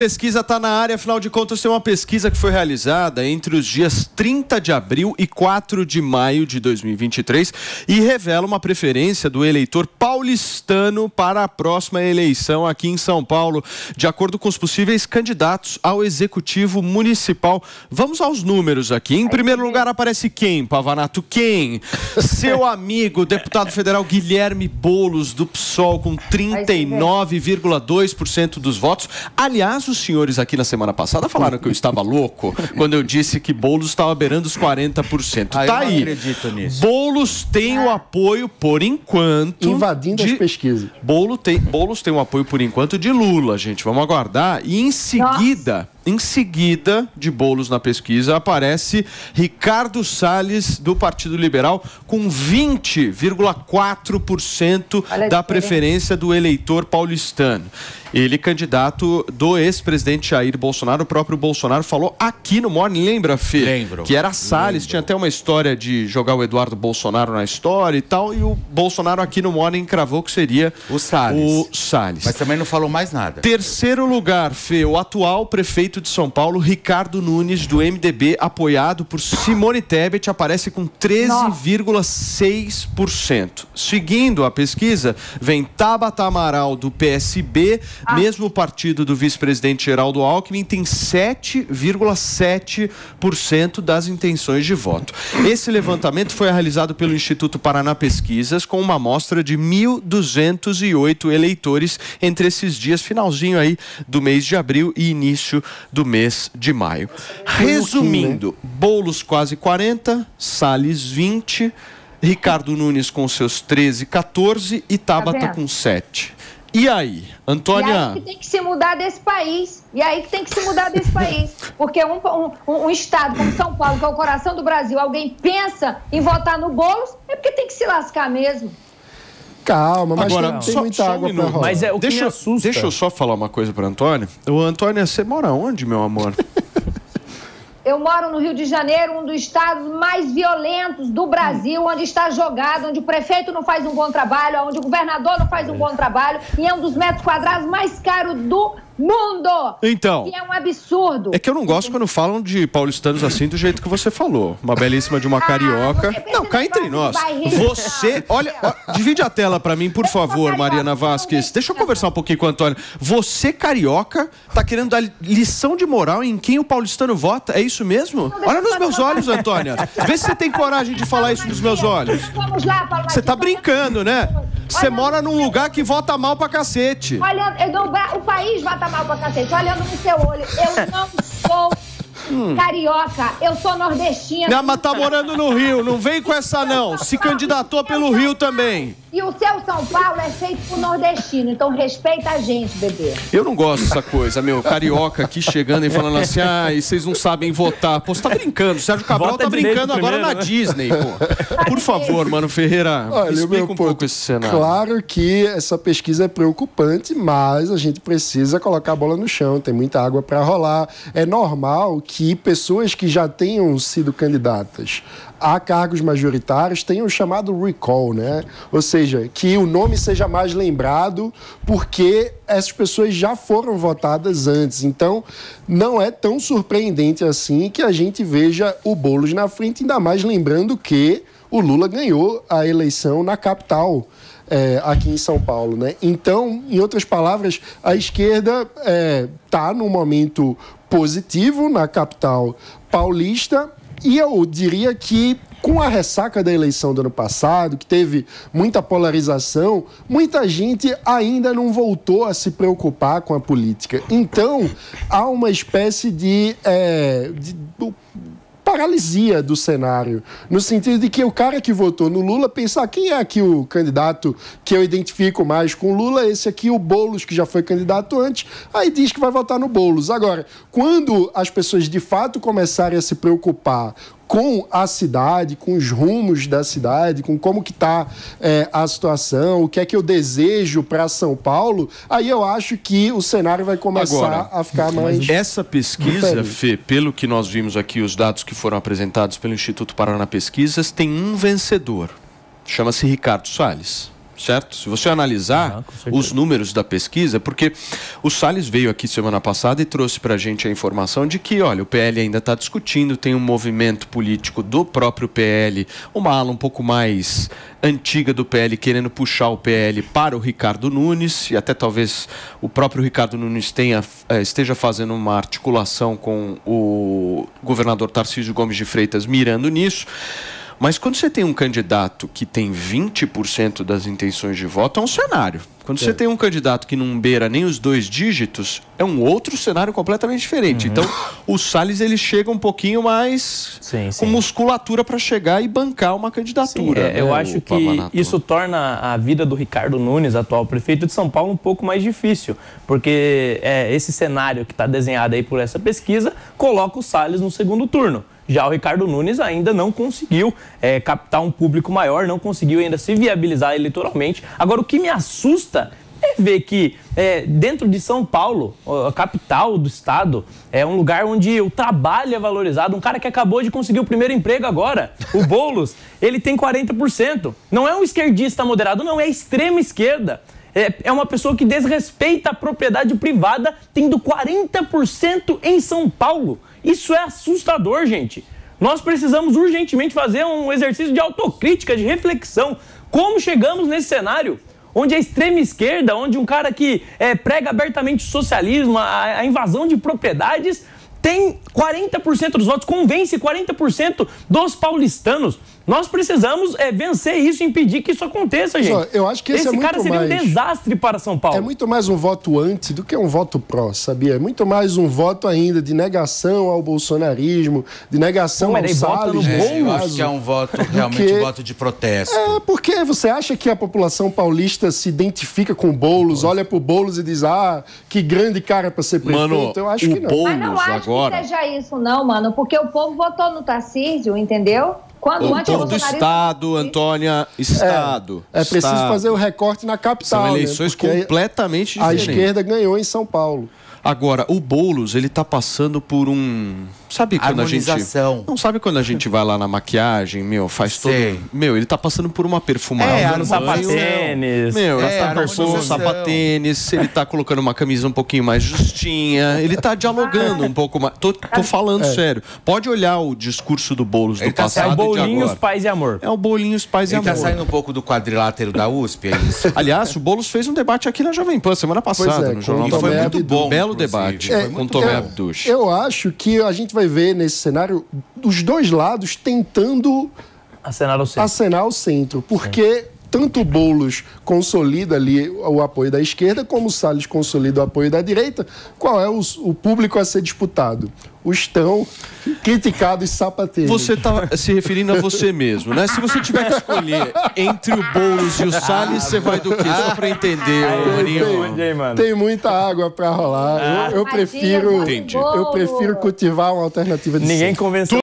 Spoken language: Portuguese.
Pesquisa está na área, afinal de contas tem uma pesquisa que foi realizada entre os dias 30 de abril e 4 de maio de 2023 e revela uma preferência do eleitor paulistano para a próxima eleição aqui em São Paulo, de acordo com os possíveis candidatos ao Executivo Municipal. Vamos aos números aqui. Em primeiro lugar aparece quem, Pavanato? Quem? Seu amigo, deputado federal Guilherme Boulos, do PSOL, com 39,2% dos votos. Aliás, os senhores aqui na semana passada falaram que eu estava louco quando eu disse que Boulos estava beirando os 40%. Tá aí. Eu não acredito nisso. Boulos tem o apoio, por enquanto... Invadindo as pesquisas. Boulos tem o apoio, por enquanto, de Lula, gente. Vamos aguardar. E em seguida... Em seguida de Boulos na pesquisa, aparece Ricardo Salles, do Partido Liberal, com 20,4% da preferência do eleitor paulistano. Ele, candidato do ex-presidente Jair Bolsonaro, o próprio Bolsonaro falou aqui no Morning, lembra, Fê? Lembro. Que era Salles, tinha até uma história de jogar o Eduardo Bolsonaro na história e tal, e o Bolsonaro aqui no Morning cravou que seria o Salles. Mas também não falou mais nada. Terceiro lugar, Fê, o atual prefeito de São Paulo, Ricardo Nunes, do MDB, apoiado por Simone Tebet, aparece com 13,6%. Seguindo a pesquisa, vem Tabata Amaral, do PSB, mesmo partido do vice-presidente Geraldo Alckmin, tem 7,7% das intenções de voto. Esse levantamento foi realizado pelo Instituto Paraná Pesquisas, com uma amostra de 1.208 eleitores entre esses dias, finalzinho aí do mês de abril e início do mês de maio. Resumindo, Boulos quase 40%, Salles 20%, Ricardo Nunes com seus 13, 14% e Tabata com 7%. E aí, Antônia? E aí que tem que se mudar desse país. Porque um estado como São Paulo, que é o coração do Brasil, alguém pensa em votar no Boulos, é porque tem que se lascar mesmo. Calma, mas agora, tem muita água pra rolar. Mas é o que me assusta. Deixa eu só falar uma coisa para Antônia. Ô, Antônia, você mora onde, meu amor? Eu moro no Rio de Janeiro, um dos estados mais violentos do Brasil, onde está jogado, onde o prefeito não faz um bom trabalho, onde o governador não faz um bom trabalho, e é um dos metros quadrados mais caros do mundo! Então, e é um absurdo. É que eu não gosto quando falam de paulistanos assim do jeito que você falou. Uma belíssima de uma carioca. Não, cá entre nós. Você, olha, divide a tela pra mim, por favor, Mariana Vasquez. Deixa eu conversar um pouquinho com o Antônio. Você, carioca, tá querendo dar lição de moral em quem o paulistano vota? É isso mesmo? Olha nos meus olhos, Antônia. Vê se você tem coragem de falar isso nos meus olhos. Vamos lá, Paulo. Você tá brincando, né? Você mora num lugar que vota mal pra cacete. Olha, o país vota mal pra cacete. Olhando no seu olho, eu não sou carioca, eu sou nordestina. Não, mas tá morando no Rio, não vem com essa não. Se candidatou pelo Rio também. E o seu São Paulo é feito por nordestino, então respeita a gente, bebê. Eu não gosto dessa coisa, meu. Carioca aqui chegando e falando assim, e vocês não sabem votar. Pô, você tá brincando. O Sérgio Cabral tá brincando agora na Disney, pô. Por favor, Mano Ferreira, explica um pouco esse cenário. Claro que essa pesquisa é preocupante, mas a gente precisa colocar a bola no chão. Tem muita água para rolar. É normal que pessoas que já tenham sido candidatas a cargos majoritários tenham o chamado recall, né? Ou seja, que o nome seja mais lembrado porque essas pessoas já foram votadas antes. Então, não é tão surpreendente assim que a gente veja o Boulos na frente, ainda mais lembrando que o Lula ganhou a eleição na capital, aqui em São Paulo, né? Então, em outras palavras, a esquerda está num momento positivo na capital paulista. E eu diria que, com a ressaca da eleição do ano passado, que teve muita polarização, muita gente ainda não voltou a se preocupar com a política. Então, há uma espécie de paralisia do cenário, no sentido de que o cara que votou no Lula pensa, quem é aqui o candidato que eu identifico mais com o Lula? Esse aqui, o Boulos, que já foi candidato antes, aí diz que vai votar no Boulos. Agora, quando as pessoas de fato começarem a se preocupar com a cidade, com os rumos da cidade, com como que está a situação, o que é que eu desejo para São Paulo, aí eu acho que o cenário vai começar a ficar mais... Essa pesquisa, Fê, pelo que nós vimos aqui, os dados que foram apresentados pelo Instituto Paraná Pesquisas, tem um vencedor. Chama-se Ricardo Salles. certo? Se você analisar os números da pesquisa, porque o Salles veio aqui semana passada e trouxe para a gente a informação de que, olha, o PL ainda está discutindo, tem um movimento político do próprio PL, uma ala um pouco mais antiga do PL querendo puxar o PL para o Ricardo Nunes, e até talvez o próprio Ricardo Nunes esteja fazendo uma articulação com o governador Tarcísio Gomes de Freitas mirando nisso. Mas quando você tem um candidato que tem 20% das intenções de voto, é um cenário. Quando você tem um candidato que não beira nem os 2 dígitos, é um outro cenário completamente diferente. Então, o Salles, ele chega um pouquinho mais com musculatura para chegar e bancar uma candidatura. Eu acho que isso torna a vida do Ricardo Nunes, atual prefeito de São Paulo, um pouco mais difícil. Porque esse cenário que está desenhado aí por essa pesquisa coloca o Salles no segundo turno. Já o Ricardo Nunes ainda não conseguiu captar um público maior, não conseguiu ainda se viabilizar eleitoralmente. Agora, o que me assusta é ver que dentro de São Paulo, a capital do estado, é um lugar onde o trabalho é valorizado. Um cara que acabou de conseguir o primeiro emprego agora, o Boulos, ele tem 40%. Não é um esquerdista moderado, não, é extrema esquerda. É uma pessoa que desrespeita a propriedade privada, tendo 40% em São Paulo. Isso é assustador, gente. Nós precisamos urgentemente fazer um exercício de autocrítica, de reflexão. Como chegamos nesse cenário? Onde a extrema esquerda, onde um cara que prega abertamente o socialismo, a invasão de propriedades, tem 40% dos votos, convence 40% dos paulistanos. Nós precisamos vencer isso, impedir que isso aconteça, gente. Eu acho que esse cara seria um desastre para São Paulo. É muito mais um voto anti do que um voto pró, sabia? É muito mais um voto ainda de negação ao bolsonarismo, de negação ao Salles. Eu acho que é um voto, realmente um voto de protesto. Porque você acha que a população paulista se identifica com o Boulos, olha pro Boulos e diz, que grande cara para ser prefeito? Mano, eu acho que não. Mas não acho que seja isso não, mano, porque o povo votou no Tarcísio, entendeu? Quando o povo do Estado, Antônia, Estado. É preciso fazer o recorte na capital. São eleições completamente diferentes. A esquerda ganhou em São Paulo. Agora, o Boulos, ele tá passando por um... Sabe quando harmonização. Sabe quando a gente vai lá na maquiagem, faz todo... ele tá passando por uma perfumagem. No sapatênis. Sapatênis, ele tá colocando uma camisa um pouquinho mais justinha, ele tá dialogando um pouco mais. Tô falando sério. Pode olhar o discurso do Boulos do passado. É o Bolinhos, Paz e Amor. É o Bolinhos, Paz e Amor. Ele tá saindo um pouco do quadrilátero da USP, é isso? Aliás, o Boulos fez um debate aqui na Jovem Pan semana passada, no jornal. E foi muito bom. Belo debate com Tomé Abduch. Eu acho que a gente vai ver nesse cenário os dois lados tentando acenar o centro, porque tanto o Boulos consolida ali o apoio da esquerda, como o Salles consolida o apoio da direita. Qual é o público a ser disputado? Os tão criticados sapateiros. Você está se referindo a você mesmo, né? Se você tiver que escolher entre o Boulos e o Salles, você vai do quê? Só para entender, Tem muita água para rolar. Eu prefiro cultivar uma alternativa de Ninguém convenceu.